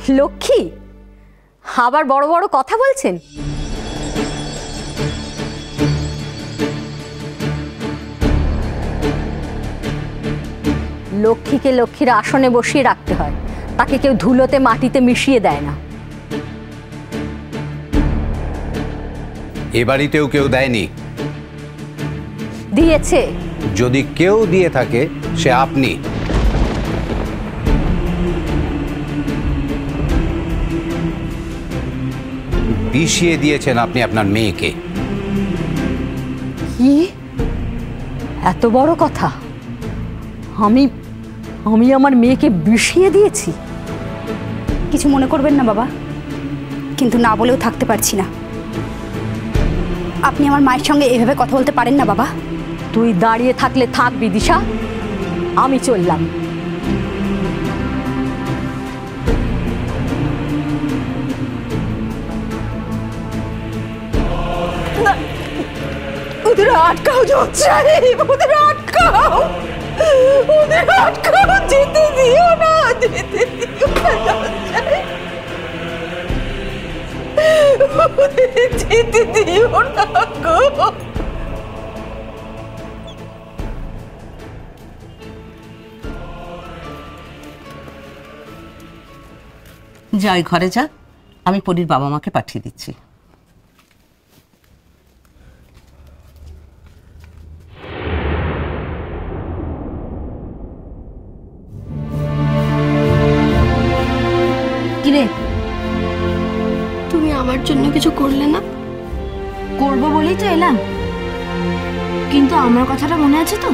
লক্ষ্মী আবার বড় বড় কথা বলছেন? লক্ষ্মীকে লক্ষ্মীর আসনে বসিয়ে রাখতে হয়, তাকে কেউ ধুলোতে মাটিতে মিশিয়ে দেয় না। এ বাড়িতেও কেউ দেয়নি। দিয়েছে। যদি কেউ দিয়ে থাকে সে আপনি। বিষিয়ে দিয়েছেন আপনি আপনার মেয়েকে। কি এত বড় কথা? আমি আমি আমার মেয়েকে বিষিয়ে দিয়েছি? কিছু মনে করবেন না বাবা, কিন্তু না বলেও থাকতে পারছি না। আপনি আমার মায়ের সঙ্গে এভাবে কথা বলতে পারেন না বাবা। তুই দাঁড়িয়ে থাকলে থাক বিদিশা, আমি চললাম। ওদের আটকাও জজ সাহেব, ওদের আটকাও, ওদের আটকাও, যেতে দিও না, যেতে দিও না জজ সাহেব, ওদের যেতে দিও না গো। যাই ঘরে যা, আমি পরীর বাবা মাকে পাঠিয়ে দিচ্ছি। কিরে, তুমি আমার জন্য কিছু করলে না? করবো বলেই তো এলাম, কিন্তু আমার কথাটা মনে আছে তো?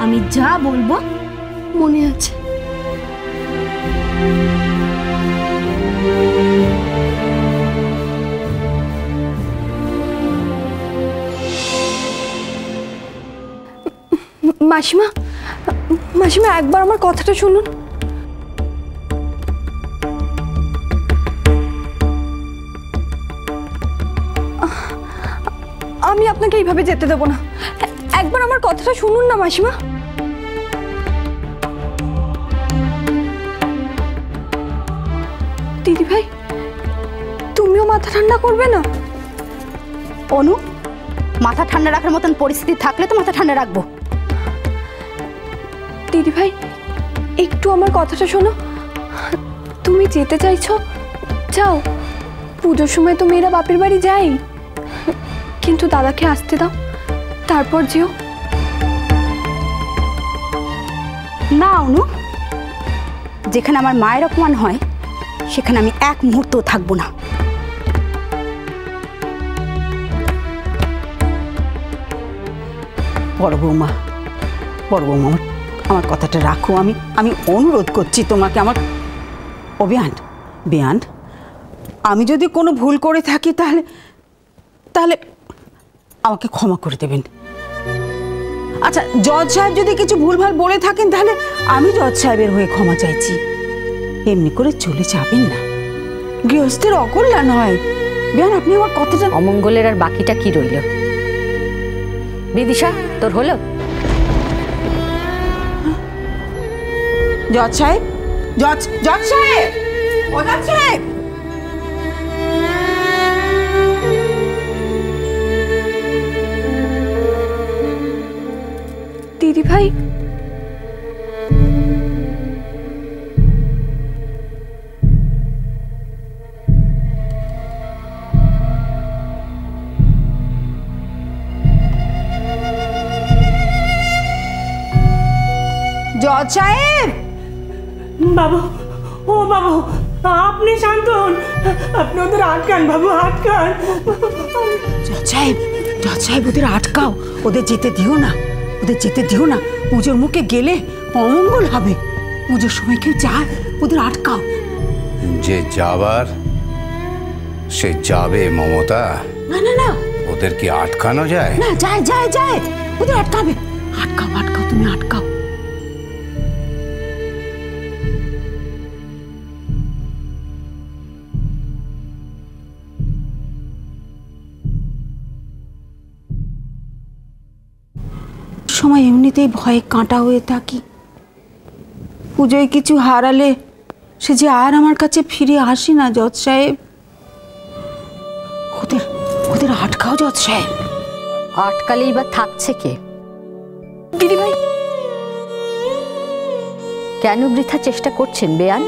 আমি যা বলবো মনে আছে। মাসিমা, মাসিমা একবার আমার কথাটা শুনুন। আমি আপনাকে এইভাবে যেতে দেবো না, একবার আমার কথাটা শুনুন না মাসিমা। দিদি ভাই, তুমিও মাথা ঠান্ডা করবে না? অনু, মাথা ঠান্ডা রাখার মতন পরিস্থিতি থাকলে তো মাথা ঠান্ডা রাখবো। দিদি ভাই, একটু আমার কথাটা শোনো। তুমি যেতে চাইছো, যাও, পুজোর সময় তো মেয়েরা বাপের বাড়ি যাই, কিন্তু দাদাকে আসতে দাও, তারপর যেও। না অনু, যেখানে আমার মায়ের অপমান হয় সেখানে আমি এক মুহূর্ত থাকবো না। বড় বৌমা, বড় বৌমা, আমার কথাটা রাখো। আমি অনুরোধ করছি তোমাকে। আমার বেয়ান, বেয়ান, আমি যদি কোনো ভুল করে থাকি তাহলে তাহলে আমাকে ক্ষমা করে দেবেন। আচ্ছা, জজ সাহেব যদি কিছু ভুলভাল বলে থাকেন তাহলে আমি জজ সাহেবের হয়ে ক্ষমা চাইছি। এমনি করে চলে যাবেন না, গৃহস্থের অকল্যাণ হয়। বেয়ান, আপনি আমার কথাটা। অমঙ্গলের আর বাকিটা কি রইল? বিদিশা, তোর হলো? জজ সাহেব, জজ সাহেব, ও জজ সাহেব। দিদি ভাই, জজ সাহেব। বাবু, ও বাবু, আপনি শান্ত হন, আপনি ওদের আটকান বাবু, আটকান। জজ সাহেব, ওদের আটকাও, ওদের যেতে দিও না, ওদের যেতে দিও না। পুজোর মুখে গেলে অমঙ্গল হবে। পুজোর সময় কেউ যায়, ওদের আটকাও। যে যাবার সে যাবে মমতা। না না না, ওদের কি আটকানো যায়? না, যায় যায় যায়, ওদের আটকাবে। আটকাও, আটকাও, তুমি আটকাও। সময় এমনিতেই ভয়ে কাঁটা হয়ে থাকি। পুজোয় কিছু হারালে সে যে আর আমার কাছে ফিরে আসে না জজ সাহেব। ওদের ওদের আটকাও জজ সাহেব। আটকালেই বা থাকছে কে? দিদিভাই, কেন বৃথা চেষ্টা করছেন বেয়ান?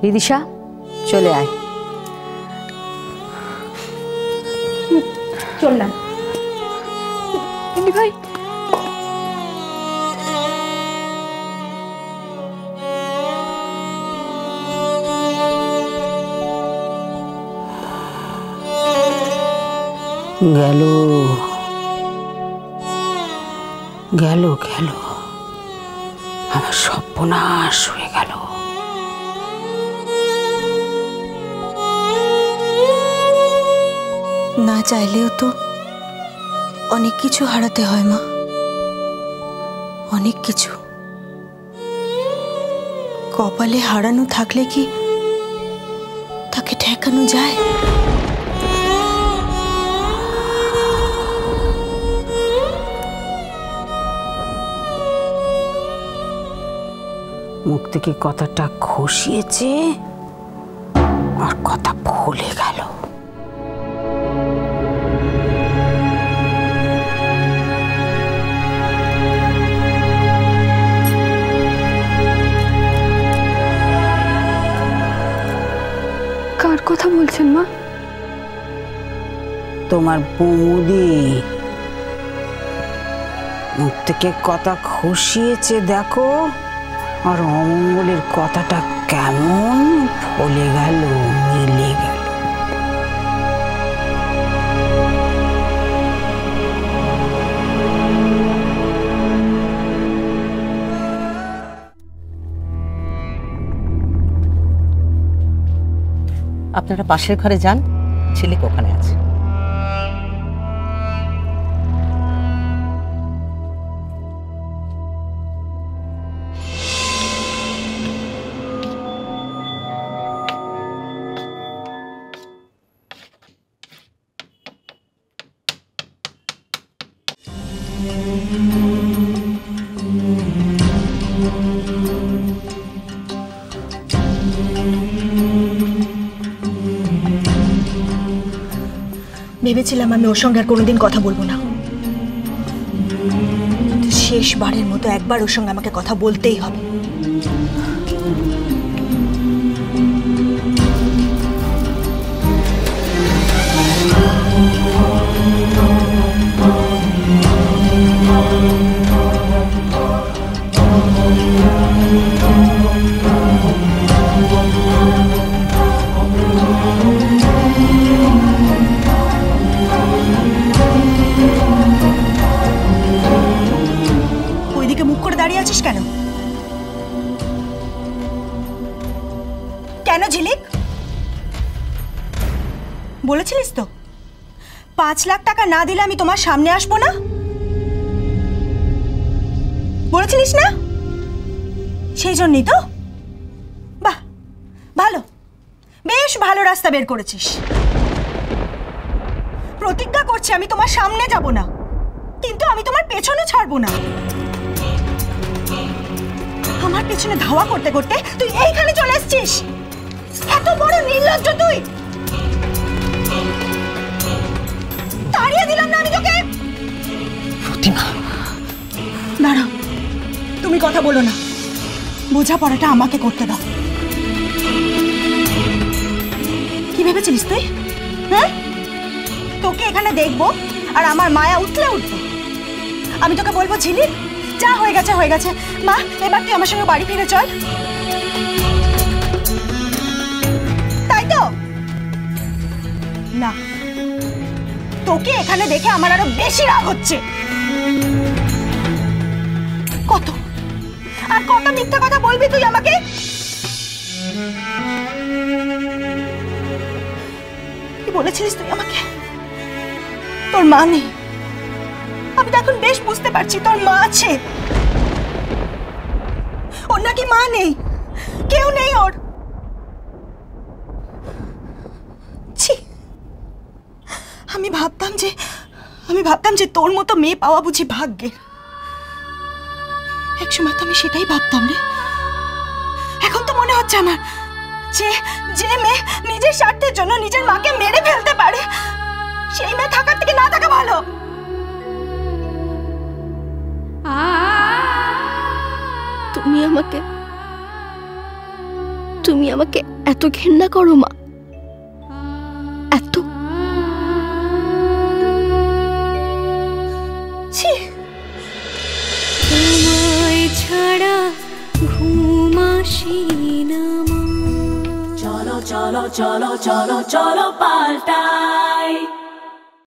বিদিশা, চলে আয়। চললাম। দিদিভাই, গেল গেল গেল, আমার সর্বনাশ হয়ে গেল। না চাইলেও তো অনেক কিছু হারাতে হয় মা, অনেক কিছু। কপালে হারানো থাকলে কি তাকে ঠেকানো যায়? মুখ থেকে কথাটা খসিয়েছে আর কথা ভুলে গেল। কার কথা বলছেন মা? তোমার বৌদি মুখ থেকে কথা খসিয়েছে দেখো, আর অমঙ্গলের কথাটা কেমন ফলে গেল, মিলে গেল। আপনারা পাশের ঘরে যান, ছেলে ওখানে আছে। ভেবেছিলাম আমি ওর সঙ্গে আর কোনোদিন কথা বলবো না, কিন্তু শেষবারের মতো একবার ওর সঙ্গে আমাকে কথা বলতেই হবে। দাঁড়িয়ে আছিস কেন? কেন ঝিলিক? বলেছিলিস তো 5 লাখ টাকা না দিলে আমি তোমার সামনে আসবো না, বলেছিলিস না? সেই জন্যই তো। বাহ, ভালো, বেশ ভালো রাস্তা বের করেছিস। প্রতিজ্ঞা করছি আমি তোমার সামনে যাব না, কিন্তু আমি তোমার পেছনে ছাড়বো না। আমার পেছনে ধাওয়া করতে করতে তুই এইখানে চলে এসেছিস। এত বড় নির্লজ্জ তুই! তাড়িয়ে দিলাম না আমি তোকে। প্রতিমা, দাঁড়াও, তুমি কথা বলো না, বোঝাপড়াটা আমাকে করতে দাও। কি ভেবেছিলিস তুই? হ্যাঁ, তোকে এখানে দেখবো আর আমার মায়া উঠলে উঠবো। আমি তোকে বলবো ঝিলিক, যা হয়ে গেছে হয়ে গেছে, মা এবার তুই আমার সঙ্গে বাড়ি ফিরে চল, তাই তো? না, তোকে এখানে দেখে আমার আরো বেশি রাগ হচ্ছে। কত আর কত মিথ্যা কথা বলবি তুই আমাকে? কি বলেছিলিস তুই আমাকে তোর মা নেই? আমি তো এখন বেশ বুঝতে পারছি তোর মা আছে। ওর নাকি মা নেই, কেউ নেই ওর। ছি, আমি ভাবতাম যে তোর মতো মেয়ে পাওয়া বুঝি ভাগ্যের। একসময় তো আমি সেটাই ভাবতাম রে, হচ্ছে আমার। যে যে মেয়ে নিজের স্বার্থের জন্য নিজের মাকে মেরে ফেলতে পারে, সেই মেয়ে থাকার থেকে না থাকা ভালো। তুমি আমাকে এত ঘৃণা করো মা, এত? তোমায় ছাড়া ঘুম আসে না মা। চলো চলো চলো চলো চলো পাল্টাই।